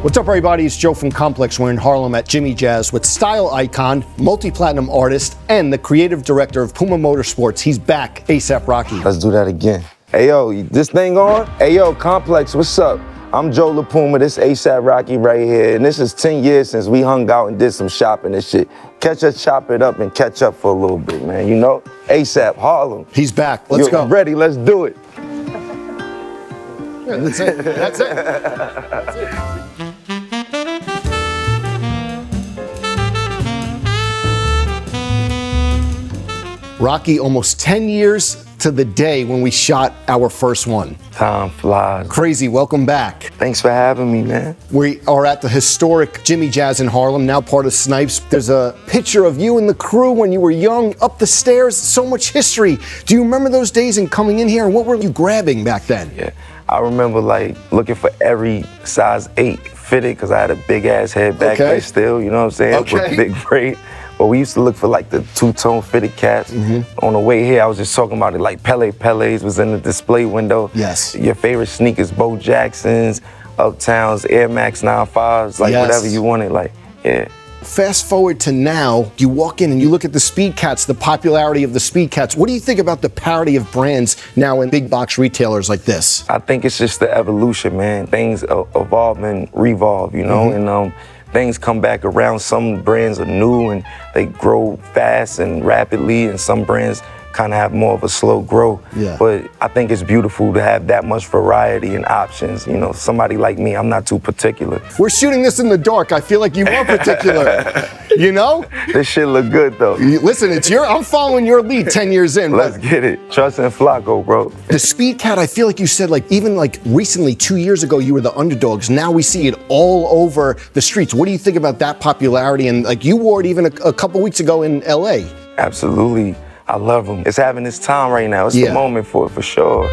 What's up, everybody? It's Joe from Complex. We're in Harlem at Jimmy Jazz with style icon, multi-platinum artist, and the creative director of Puma Motorsports. He's back, A$AP Rocky. Let's do that again. Hey, yo, this thing on? Hey, yo, Complex, what's up? I'm Joe LaPuma, this A$AP Rocky right here, and this is 10 years since we hung out and did some shopping and shit. Catch us, chop it up, and catch up for a little bit, man, you know? A$AP, Harlem. He's back. Let's go. Ready, let's do it. Yeah, that's it. That's it. That's it. Rocky, almost 10 years to the day when we shot our first one. Time flies. Crazy, welcome back. Thanks for having me, man. We are at the historic Jimmy Jazz in Harlem, now part of Snipes. There's a picture of you and the crew when you were young, up the stairs, so much history. Do you remember those days and coming in here, and what were you grabbing back then? Yeah, I remember like looking for every size 8 fitted, because I had a big ass head back then still, you know what I'm saying? Okay. With big braid. But we used to look for like the two-tone fitted cats. On the way here, I was just talking about it, like Pele's was in the display window. Yes. Your favorite sneakers, Bo Jacksons, Uptowns, Air Max 95s, like whatever you wanted, like, yeah. Fast forward to now, you walk in and you look at the Speed Cats, the popularity of the Speed Cats. What do you think about the parity of brands now in big box retailers like this? I think it's just the evolution, man. Things evolve and revolve, you know, and things come back around. Some brands are new and they grow fast and rapidly, and some brands kind of have more of a slow grow. Yeah. But I think it's beautiful to have that much variety and options. You know, somebody like me, I'm not too particular. We're shooting this in the dark. I feel like you are particular. You know? This shit look good though. Listen, I'm following your lead 10 years in. Let's get it. Trust and Flacco, bro. The Speed Cat, I feel like you said, like even like recently, 2 years ago, you were the underdogs. Now we see it all over the streets. What do you think about that popularity? And like you wore it even a couple weeks ago in LA. Absolutely. I love them. It's having its time right now. It's the moment for it, for sure.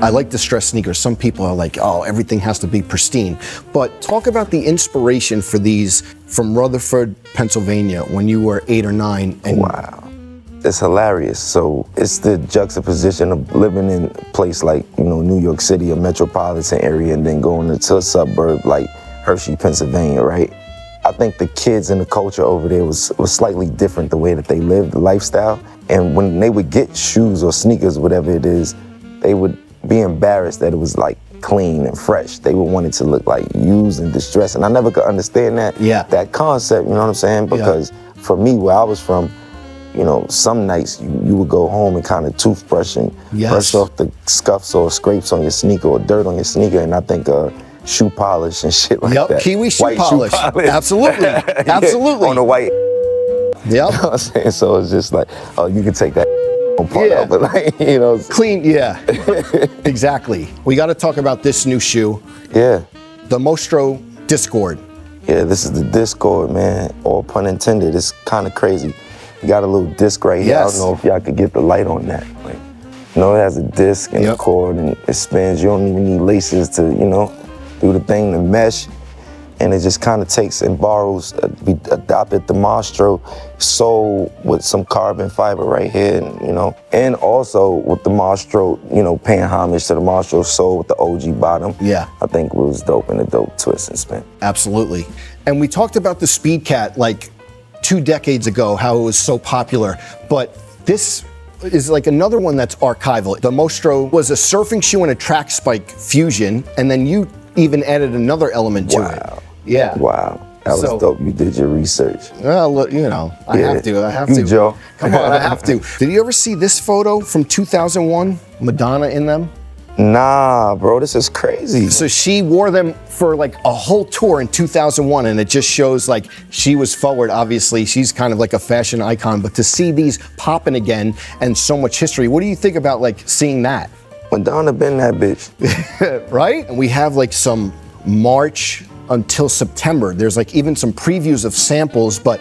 I like distressed sneakers. Some people are like, oh, everything has to be pristine. But talk about the inspiration for these from Rutherford, Pennsylvania, when you were 8 or 9. And wow. It's hilarious. So it's the juxtaposition of living in a place like, you know, New York City, a metropolitan area, and then going into a suburb like Hershey, Pennsylvania, right? I think the kids and the culture over there was slightly different, the way that they lived, the lifestyle. And when they would get shoes or sneakers, whatever it is, they would be embarrassed that it was like clean and fresh. They would want it to look like used and distressed. And I never could understand that concept, you know what I'm saying? Because for me, where I was from, you know, some nights you would go home and kind of toothbrush and brush off the scuffs or scrapes on your sneaker or dirt on your sneaker. And I think shoe polish and shit like that. Kiwi shoe polish. Absolutely. Absolutely. On the white. Yep. You know what I'm saying? So it's just like, oh, you can take that part out, but like, you know. Clean, exactly. We got to talk about this new shoe. Yeah. The Mostro Discord. Yeah, this is the Discord, man. All pun intended. It's kind of crazy. You got a little disc right here. I don't know if y'all could get the light on that. Like, you know, it has a disc and a cord and it spins. You don't even need laces to, you know, do the thing, the mesh, and it just kind of takes and borrows. We adopted the Mostro sole with some carbon fiber right here, and, you know, and also with the Mostro, you know, paying homage to the Mostro sole with the OG bottom. Yeah, I think it was dope and a dope twist and spin. Absolutely. And we talked about the Speed Cat like 2 decades ago, how it was so popular, but this is like another one that's archival. The Mostro was a surfing shoe and a track spike fusion, and then you even added another element to it. Yeah. Wow. That was dope. You did your research. Well, look, you know, I have to. Joe. Come on, I have to. Did you ever see this photo from 2001? Madonna in them? Nah, bro, this is crazy. So she wore them for like a whole tour in 2001, and it just shows like she was forward. Obviously, she's kind of like a fashion icon, but to see these popping again and so much history, what do you think about like seeing that? Madonna been that bitch. Right? And we have like some March until September. There's like even some previews of samples, but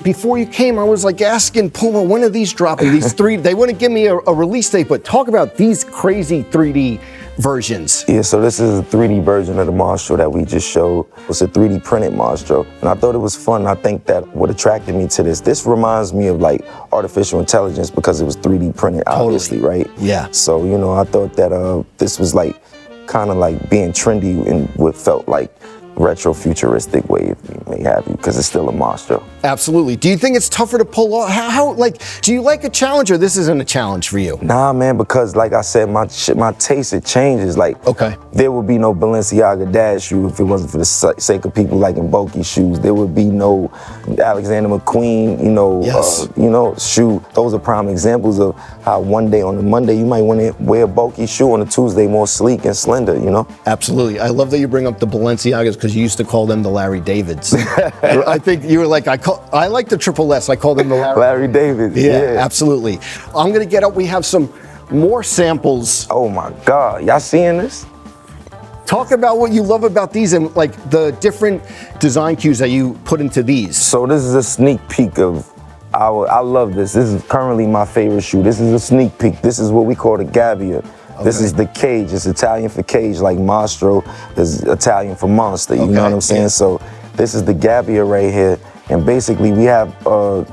before you came, I was like asking Puma, when are these dropping? These three, they wouldn't give me a release date, but talk about these crazy 3D versions. Yeah, so this is a 3D version of the Marshall that we just showed. It's a 3D printed Marshall, and I thought it was fun. I think that what attracted me to this reminds me of like artificial intelligence because it was 3D printed, obviously, right? Yeah. So, you know, I thought that this was like kind of like being trendy in what felt like retro futuristic way, if you may have you, because it's still a Marshall. Absolutely. Do you think it's tougher to pull off? How like, do you like a challenge or this isn't a challenge for you? Nah, man, because like I said, my taste, it changes. Like, okay, there would be no Balenciaga Dad shoe if it wasn't for the sake of people liking bulky shoes. There would be no Alexander McQueen, shoe. Those are prime examples of how one day on a Monday you might want to wear a bulky shoe, on a Tuesday more sleek and slender, you know? Absolutely. I love that you bring up the Balenciagas because you used to call them the Larry Davids. I think you were like, I like the Triple S. I call them the Larry David. Yeah, absolutely. I'm gonna get up. We have some more samples. Oh my God, y'all seeing this? Talk about what you love about these and like the different design cues that you put into these. So this is a sneak peek of I love this. This is currently my favorite shoe. This is a sneak peek. This is what we call the Gabbia. Okay. This is the cage. It's Italian for cage, like Mastro is Italian for monster. You know what I'm saying? Yeah. So this is the Gabbia right here. And basically we have, a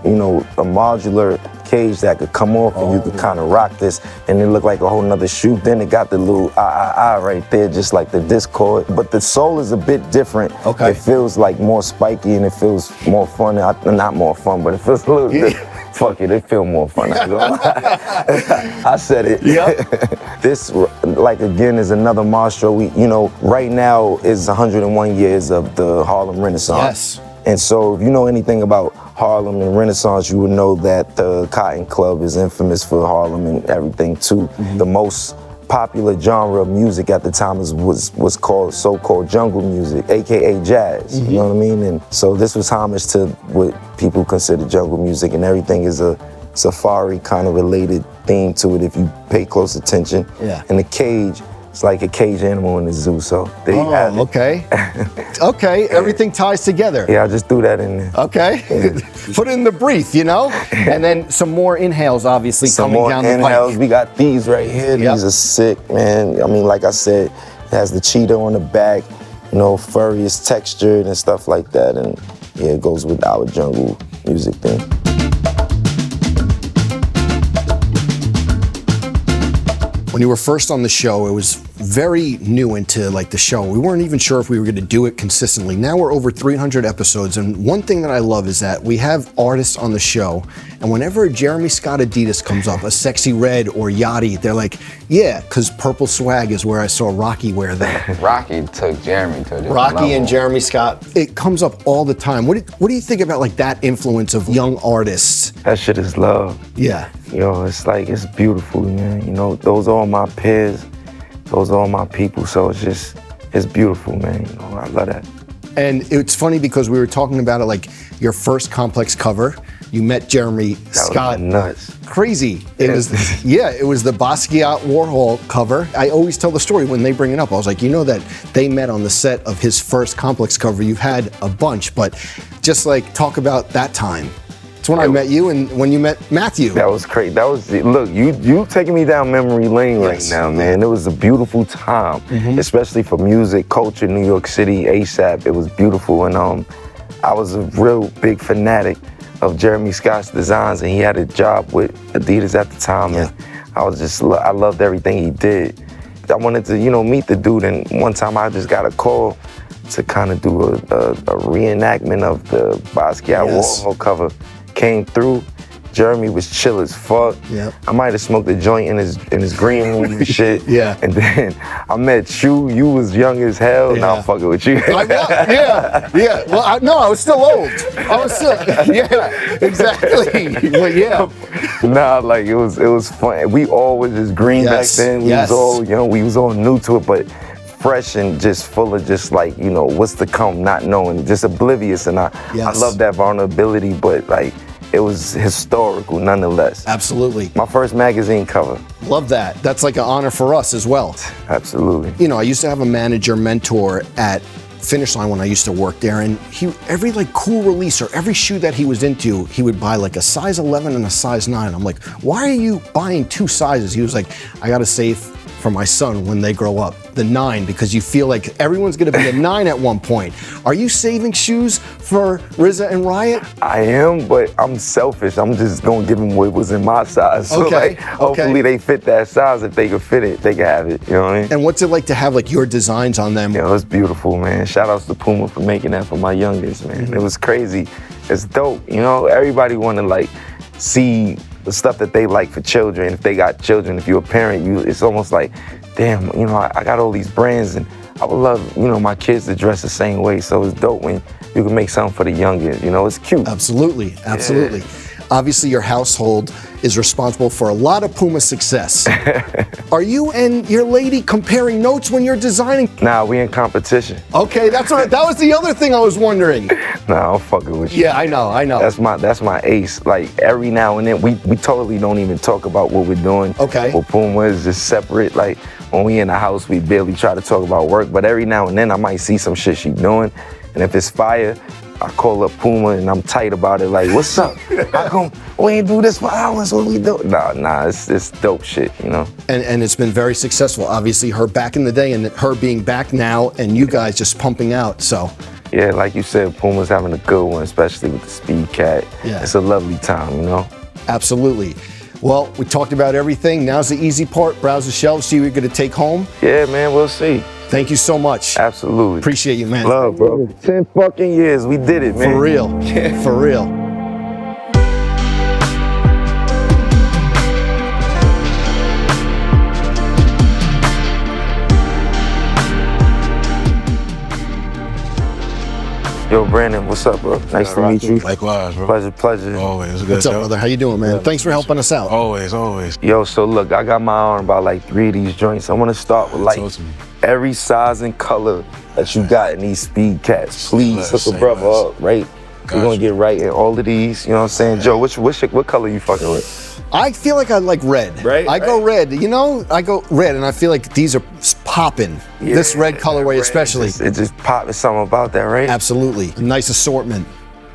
modular cage that could come off and you could kind of rock this and it looked like a whole nother shoe. Then it got the little right there, just like the Discord. But the sole is a bit different. Okay. It feels like more spiky and it feels more fun. Not more fun, but it feels a little bit. Fuck it feels more fun. I said it. Yep. This, like again, is another Marshall. Right now is 101 years of the Harlem Renaissance. Yes. And so if you know anything about Harlem and Renaissance, you would know that the Cotton Club is infamous for Harlem and everything too. Mm-hmm. The most popular genre of music at the time was called so-called jungle music, AKA jazz, you know what I mean? And so this was homage to what people consider jungle music, and everything is a safari kind of related theme to it if you pay close attention. Yeah. And the cage, it's like a cage animal in the zoo, so there you have it. Okay. Okay, everything ties together. Yeah, I just threw that in there. Okay. Yeah. Put in the breath, And then some more inhales, obviously, coming down the pipe. Some more inhales. We got these right here. Yep. These are sick, man. I mean, like I said, it has the cheetah on the back, furry, it's textured and stuff like that. And yeah, it goes with our jungle music thing. When you were first on the show, it was very new into like the show. We weren't even sure if we were going to do it consistently. Now we're over 300 episodes, and one thing that I love is that we have artists on the show, and whenever Jeremy Scott Adidas comes up, a Sexy Red or Yachty, they're like, yeah, because Purple Swag is where I saw Rocky wear that. Rocky took Jeremy to a different Rocky level. And Jeremy Scott. It comes up all the time. What do you think about like that influence of young artists? That shit is love. Yeah. It's like, it's beautiful, man. Those are all my peers. Those are all my people. So it's beautiful, man. I love that. And it's funny because we were talking about it, like your first Complex cover. You met Jeremy Scott. Was nuts. Crazy. It was the Basquiat Warhol cover. I always tell the story when they bring it up. I was like, that they met on the set of his first Complex cover. You've had a bunch, but just like talk about that time. It's when I met you and when you met Matthew. That was crazy. Look, you taking me down memory lane right now, man. It was a beautiful time, especially for music, culture, New York City, ASAP. It was beautiful, and I was a real big fanatic of Jeremy Scott's designs, and he had a job with Adidas at the time, and I loved everything he did. I wanted to, meet the dude, and one time I just got a call to kind of do a reenactment of the Basquiat Warhol cover. Came through. Jeremy was chill as fuck. Yep. I might have smoked a joint in his green room and shit. Yeah. And then I met you. You was young as hell. Yeah. Now I'm fucking with you. Yeah. Well, I was still old. Exactly. But yeah. Nah, like it was fun. We all was just green back then. We was all young. We was all new to it, but fresh and just full of just like, what's to come, not knowing, just oblivious. And I love that vulnerability, but like, it was historical nonetheless. Absolutely. My first magazine cover. Love that. That's like an honor for us as well. Absolutely. I used to have a manager mentor at Finish Line when I used to work there, and every like cool release or every shoe that he was into, he would buy like a size 11 and a size 9. I'm like, why are you buying 2 sizes? He was like, I gotta save for my son when they grow up, the 9, because you feel like everyone's gonna be a 9 at one point. Are you saving shoes for RZA and Riot? I am, but I'm selfish. I'm just gonna give them what was in my size. So Okay, like, hopefully they fit that size. If they can fit it, they can have it. You know what I mean? And what's it like to have like your designs on them? Yo, it's beautiful, man. Shout outs to Puma for making that for my youngest, man. It was crazy. It's dope. You know, everybody wanna like see the stuff that they like for children. If they got children, if you're a parent, it's almost like, damn, you know, I got all these brands and I would love, you know, my kids to dress the same way. So it's dope when you can make something for the youngest, you know, it's cute. Absolutely, absolutely. Yeah. Obviously, your household is responsible for a lot of Puma success. Are you and your lady comparing notes when you're designing? Nah, we in competition. Okay, that was the other thing I was wondering. Nah, I'm fucking with you. Yeah, I know. That's my ace. Like every now and then, we totally don't even talk about what we're doing. Okay. With Puma is just separate. Like when we in the house, we barely try to talk about work. But every now and then, I might see some shit she doing, and if it's fire, I call up Puma and I'm tight about it. Like, what's up? How come we ain't do this for hours? What we do? Nah, it's dope shit, you know. And it's been very successful. Obviously, her back in the day and her being back now, and you guys just pumping out. So. Yeah, like you said, Puma's having a good one, especially with the Speed Cat. Yeah. It's a lovely time, you know. Absolutely. Well, we talked about everything. Now's the easy part. Browse the shelves, see what you're gonna take home. Yeah, man, we'll see. Thank you so much. Absolutely. Appreciate you, man. Love, bro. 10 fucking years, we did it, man. For real, for real. Yo, Brandon, what's up, bro? Nice to meet you. Likewise, bro. Pleasure. Always. Good What's up, brother? How you doing, man? Thanks for helping us out. Always. Yo, so look, I got my eye on about like 3 of these joints. I want to start with like Talk to me. every size and color that you got in these Speed Cats. Please hook a Say brother less. up, right? We're gonna get right in all of these. You know what I'm saying, Joe? What color you fucking with? I feel like I like red. Right, I go red. You know, I go red, and I feel like these are popping. This red colorway, red, especially. It just popping something about that, right? Absolutely. Nice assortment.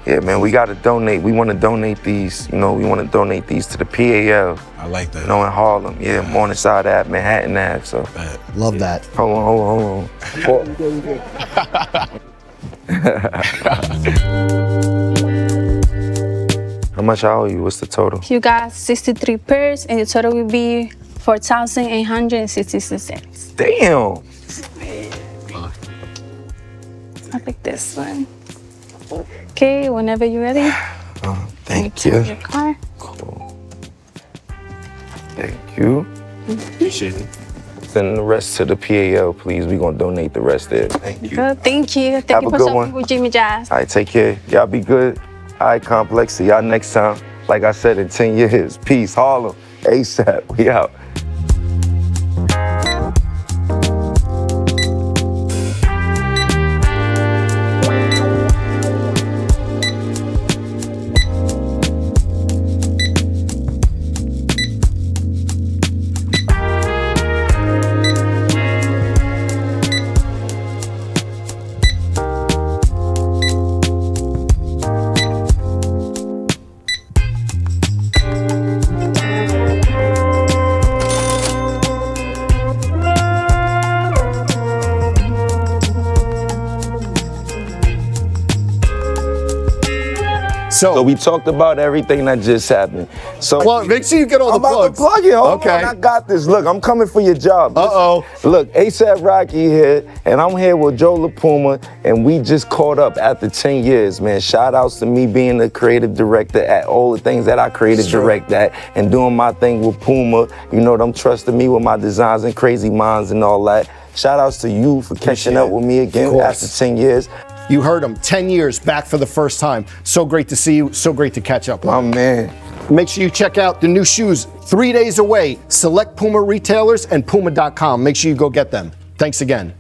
Yeah, man, we gotta donate. We wanna donate these, you know, we wanna donate these to the PAL, I like that. you know, in Harlem. Yeah, I'm on the side of that, Manhattan Ave, so. Love that. Hold on. How much I owe you? What's the total? You got 63 pairs, and the total will be 4,866 cents. Damn. I pick this one. Okay, whenever you're ready. Thank Your you. car. Cool. Thank you. Appreciate it. Send the rest to the PAL, please. We're gonna donate the rest there. Thank you. Good, thank you. Thank Have you a for good shopping one. with Jimmy Jazz. All right, take care. Y'all be good. All right, Complex. See y'all next time. Like I said, in 10 years. Peace. Harlem. ASAP. We out. So we talked about everything that just happened. So Well, make sure you get all the I'm about plugs. to plug it. Hold Okay. on, I got this. Look, I'm coming for your job. Uh-oh. Look, ASAP Rocky here, and I'm here with Joe LaPuma, and we just caught up after 10 years, man. Shout outs to me being the creative director at all the things that I created direct at, and doing my thing with Puma. You know, them trusting me with my designs and crazy minds and all that. Shout outs to you for catching up with me again after 10 years. You heard him, 10 years back for the first time. So great to see you, so great to catch up. My man. Make sure you check out the new shoes, 3 days away. Select Puma retailers and Puma.com. Make sure you go get them. Thanks again.